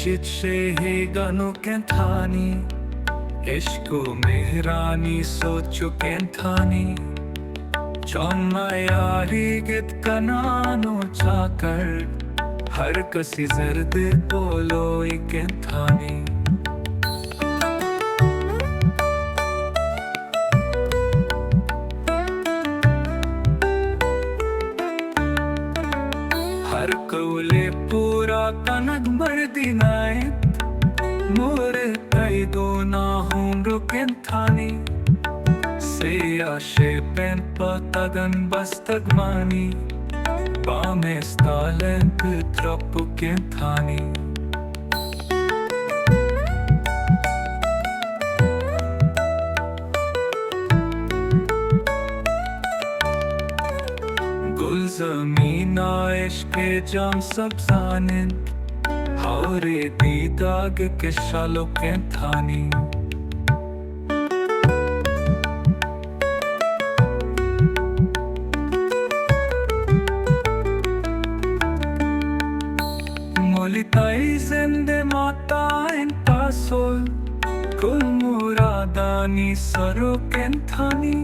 Shitshe gano kenthani Ishku mehrani sochu kenthani Chommayari git kanano chakar Har kasi zarde polo kenthani हर कौले पूरा कनक मर्दिनाए मोरे कई दो ना हूं रुकें थानी से आशे पेन पतगन बस्तगमानी पामे स्तालें पित्रपु के थानी ज़मीना इश्क़े जाम सब जानिन हावरे दीदाग के शालो के थानी मोलिताई जिंदे माता इन पासोल कुल मुरादानी सरो के थानी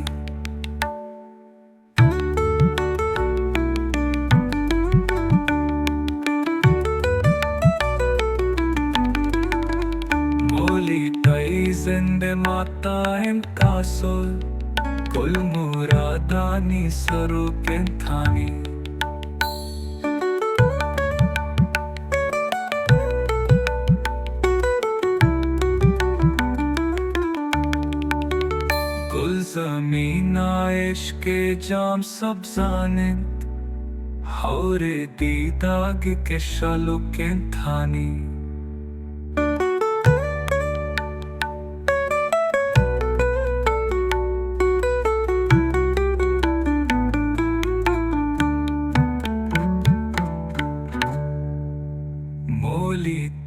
जिंदे माता एम कासोल कुल मुरादानी सरो के थानी कुल ज़मीना इश्क़े जाम सब जानिन हावरे दीदाग के शालो के थानी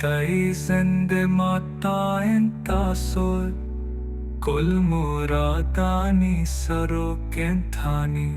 तई जिंदे माता इन तासोल कुल मुरादानी सरो के थानी।